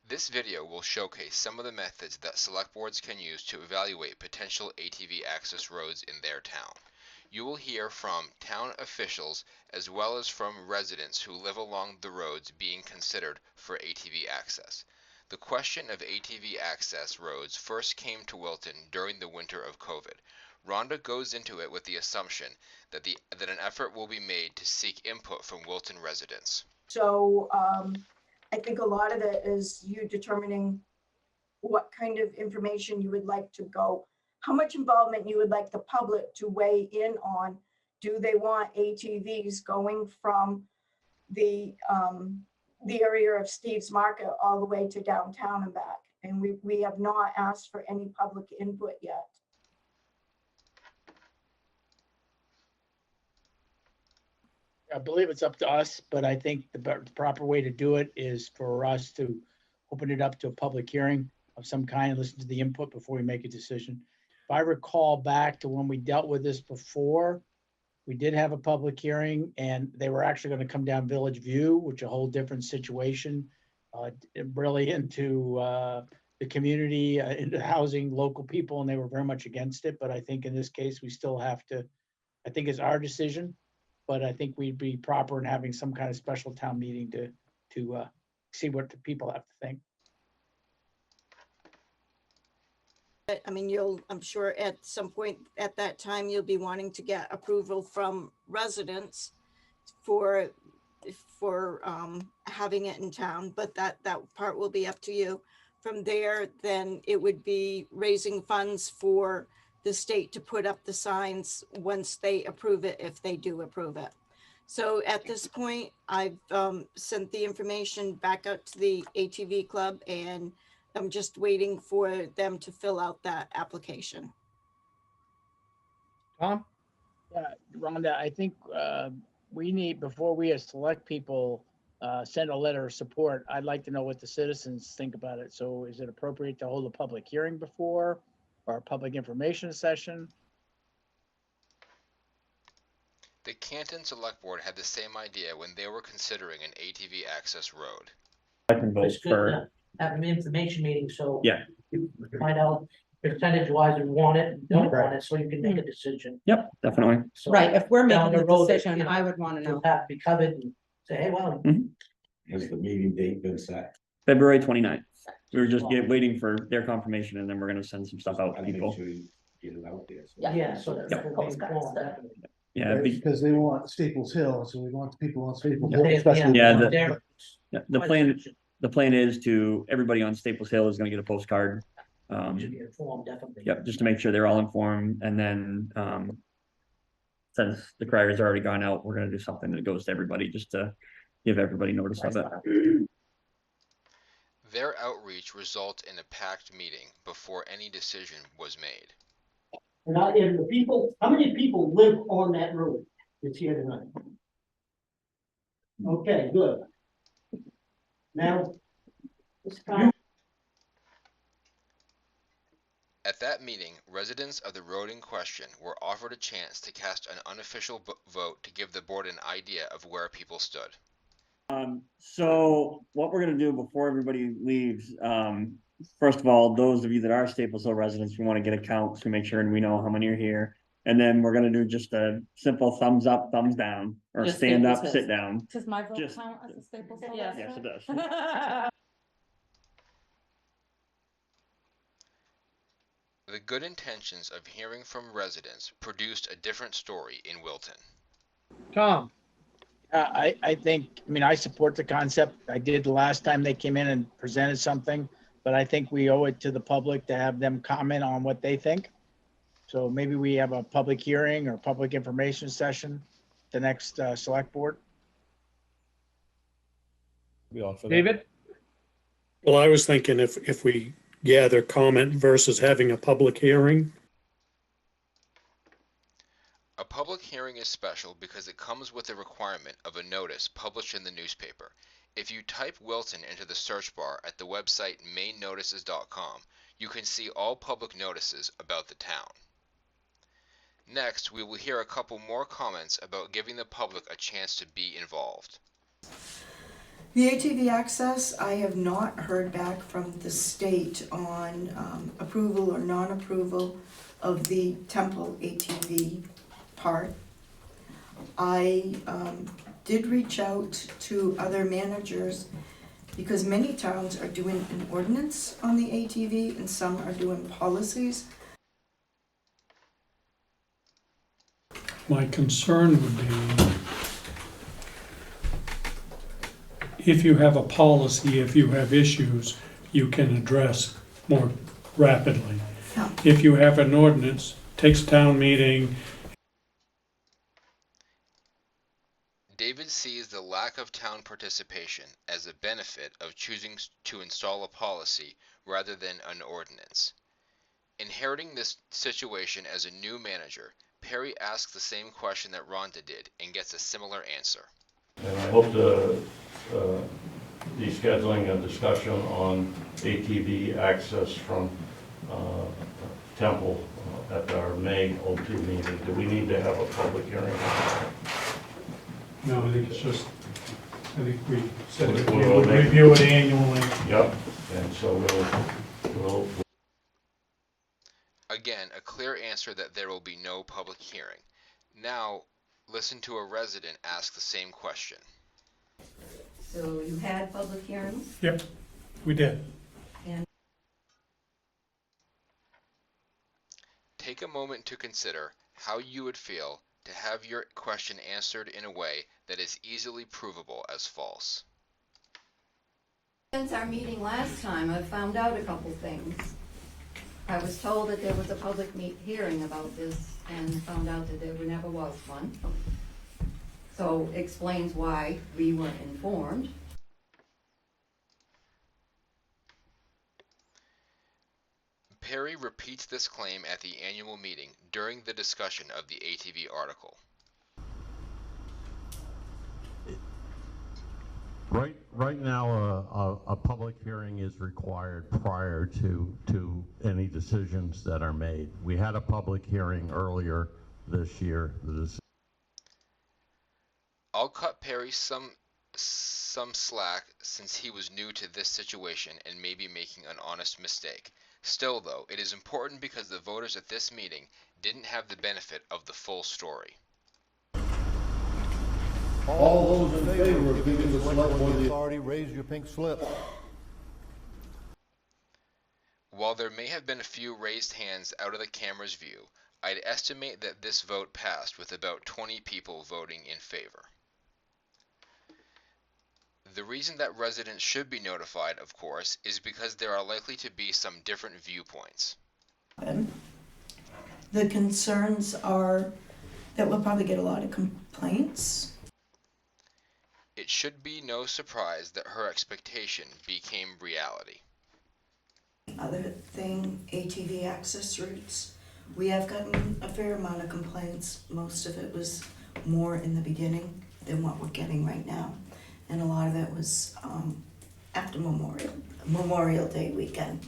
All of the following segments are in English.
This video will showcase some of the methods that select boards can use to evaluate potential ATV access roads in their town. You will hear from town officials as well as from residents who live along the roads being considered for ATV access. The question of ATV access roads first came to Wilton during the winter of COVID. Rhonda goes into it with the assumption that an effort will be made to seek input from Wilton residents. So I think a lot of it is you determining what kind of information you would like to go, how much involvement you would like the public to weigh in on. Do they want ATVs going from the area of Steve's Market all the way to downtown and back? And we have not asked for any public input yet. I believe it's up to us, but I think the proper way to do it is for us to open it up to a public hearing of some kind and listen to the input before we make a decision. If I recall back to when we dealt with this before, we did have a public hearing and they were actually going to come down Village View, which is a whole different situation, really into the community, into housing local people, and they were very much against it. But I think in this case, we still have to, I think it's our decision, but I think we'd be proper in having some kind of special town meeting to see what the people have to think. I mean, I'm sure at some point at that time, you'll be wanting to get approval from residents for having it in town, but that part will be up to you. From there, then it would be raising funds for the state to put up the signs once they approve it, if they do approve it. So at this point, I've sent the information back out to the ATV club, and I'm just waiting for them to fill out that application. Tom? Rhonda, I think we need, before we as select people send a letter of support, I'd like to know what the citizens think about it. So is it appropriate to hold a public hearing before, or a public information session? The Canton Select Board had the same idea when they were considering an ATV access road. I can vote It's good for, to have an information meeting, so. Yeah. You find out percentage wise you want it, and don't want it, so you can make a decision. yep, definitely. So Right, if we're down making the the road, decision, you know, I would want to you'll know. have to be covered and say, hey, well, Has the meeting date been set? February 29th. We were just waiting for their confirmation, and then we're gonna send some stuff out to Gotta make people. sure you get it out there. So. yeah, so that Yeah. people will be informed, definitely. Yeah, Right, because they want Staples Hill, so we want the people on Staples Hill. Yeah, especially- Yeah, there- the plan is to, everybody on Staples Hill is gonna get a postcard. Should be informed, definitely. Yep, just to make sure they're all informed, and then, since the crier's already gone out, we're gonna do something that goes to everybody, just to give everybody notice of it. Their outreach resulted in a packed meeting before any decision was made. And the people, how many people live on that road that's here tonight? Okay, good. Now. It's time. At that meeting, residents of the road in question were offered a chance to cast an unofficial vote to give the board an idea of where people stood. So what we're gonna do before everybody leaves, first of all, those of you that are Staples Hill residents, we wanna get a count to make sure and we know how many are here. And then we're gonna do just a simple thumbs up, thumbs down, or Just stand up, Staples sit Hills. down. Does my vote Just- count as a Staples Hill? Yes, it does. The good intentions of hearing from residents produced a different story in Wilton. Tom? I think, I mean, I support the concept. I did the last time they came in and presented something, but I think we owe it to the public to have them comment on what they think. So maybe we have a public hearing or public information session, the next select board. David? Well, I was thinking if we gather comment versus having a public hearing. A public hearing is special because it comes with the requirement of a notice published in the newspaper. If you type Wilton into the search bar at the website mainnotices.com, you can see all public notices about the town. Next, we will hear a couple more comments about giving the public a chance to be involved. The ATV access, I have not heard back from the state on approval or non-approval of the Temple ATV part. I did reach out to other managers because many towns are doing an ordinance on the ATV and some are doing policies. My concern would be if you have a policy, if you have issues, you can address more rapidly. Yeah. If you have an ordinance, takes town meeting. David sees the lack of town participation as a benefit of choosing to install a policy rather than an ordinance. Inheriting this situation as a new manager, Perry asks the same question that Rhonda did and gets a similar answer. And I hope to be scheduling a discussion on ATV access from Temple at our May 02 meeting. Do we need to have a public hearing? No, I think it's just, I think we said that we We'll would make- review it annually. Yep, and so we'll Again, a clear answer that there will be no public hearing. Now, listen to a resident ask the same question. So you had public hearings? Yep, we did. Take a moment to consider how you would feel to have your question answered in a way that is easily provable as false. Since our meeting last time, I've found out a couple things. I was told that there was a public hearing about this and found out that there never was one. So explains why we weren't informed. Perry repeats this claim at the annual meeting during the discussion of the ATV article. Right now, a public hearing is required prior to any decisions that are made. We had a public hearing earlier this year. I'll cut Perry some slack since he was new to this situation and may be making an honest mistake. Still though, it is important because the voters at this meeting didn't have the benefit of the full story. All those in favor of giving the select board the authority, raise your pink slip. While there may have been a few raised hands out of the camera's view, I'd estimate that this vote passed with about 20 people voting in favor. The reason that residents should be notified, of course, is because there are likely to be some different viewpoints. The concerns are that we'll probably get a lot of complaints. It should be no surprise that her expectation became reality. Other thing, ATV access routes. We have gotten a fair amount of complaints. Most of it was more in the beginning than what we're getting right now. And a lot of it was after Memorial Day weekend.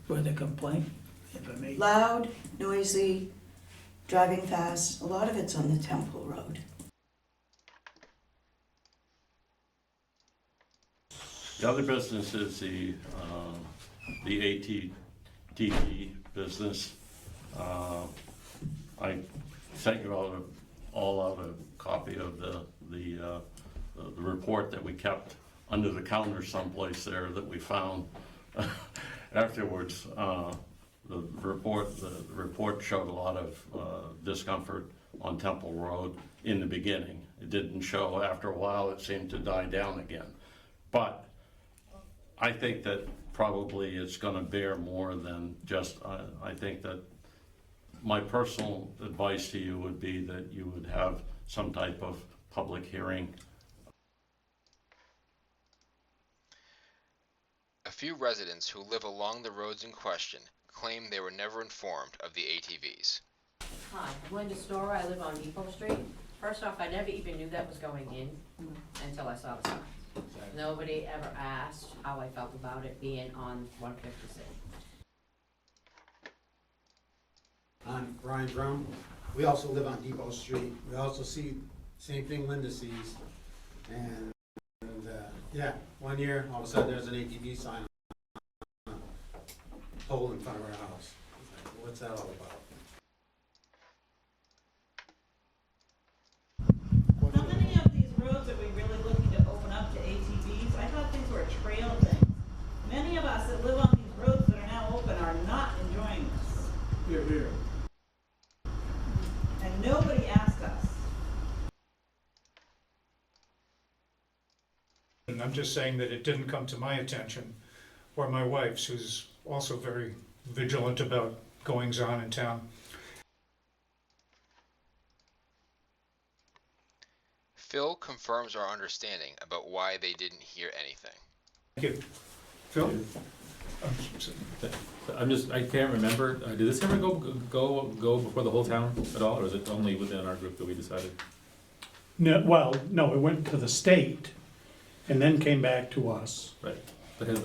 For the complaint, if I may. Loud, noisy, driving fast. A lot of it's on the Temple Road. The other business is the ATV business. I sent you all out a copy of the report that we kept under the counter someplace there that we found afterwards. The report showed a lot of discomfort on Temple Road in the beginning. It didn't show after a while. It seemed to die down again. But I think that probably it's going to bear more than just, I think that my personal advice to you would be that you would have some type of public hearing. A few residents who live along the roads in question claim they were never informed of the ATVs. Hi, I'm Linda Storer. I live on Depot Street. First off, I never even knew that was going in until I saw the sign. Nobody ever asked how I felt about it being on 156. I'm Brian Drum. We also live on Depot Street. We also see same thing Linda sees. And Yeah, one year, all of a sudden, there's an ATV sign on a pole in front of our house. It's like, what's that all about? How many of these roads are we really looking to open up to ATVs? I thought these were trail things. Many of us that live on these roads that are now open are not enjoying this. Here, here. And nobody asked us. And I'm just saying that it didn't come to my attention or my wife's, who's also very vigilant about goings on in town. Phil confirms our understanding about why they didn't hear anything. Thank you. Phil? I can't remember, did this ever go before the whole town at all, or is it only within our group that we decided? No, well, no, it went to the state and then came back to us. Right, but has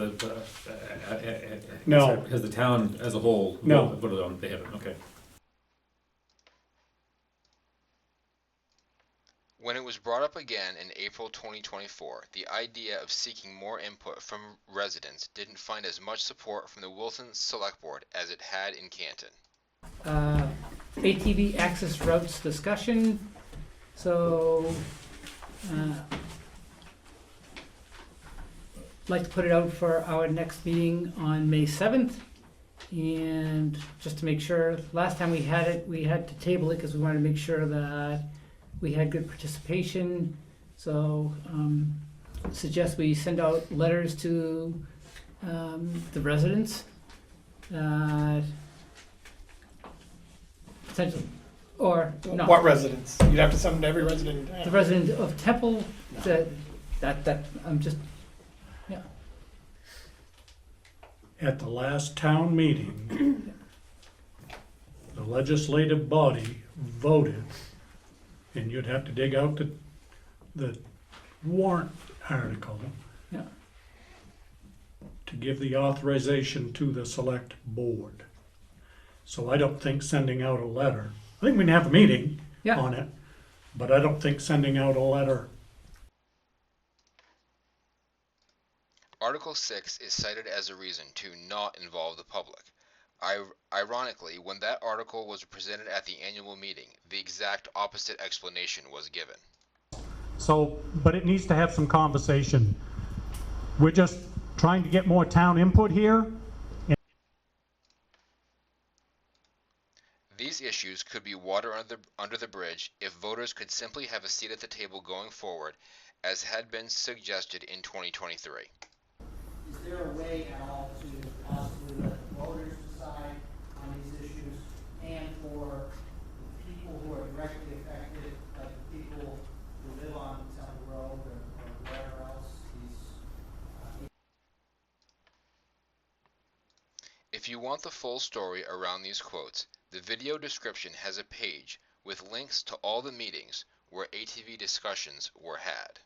No. has the town as a whole? No. Voted on, they haven't, okay. When it was brought up again in April 2024, the idea of seeking more input from residents didn't find as much support from the Wilton Select Board as it had in Canton. ATV access routes discussion. So, like to put it out for our next meeting on May 7th. And just to make sure, last time we had it, we had to table it because we wanted to make sure that we had good participation. So suggest we send out letters to the residents. Potentially, or no. What residents? You'd have to send them to every resident in town. The resident of Temple, that I'm just, yeah. At the last town meeting, the legislative body voted, and you'd have to dig out the warrant article. Yeah. To give the authorization to the select board. So I don't think sending out a letter, I think we can have a meeting Yeah. on it, but I don't think sending out a letter. Article 6 is cited as a reason to not involve the public. Ironically, when that article was presented at the annual meeting, the exact opposite explanation was given. So, but it needs to have some conversation. We're just trying to get more town input here. These issues could be water under the bridge if voters could simply have a seat at the table going forward, as had been suggested in 2023. Is there a way at all to possibly let the voters decide on these issues and for the people who are directly affected, like the people who live on Temple Road or wherever else these If you want the full story around these quotes, the video description has a page with links to all the meetings where ATV discussions were had.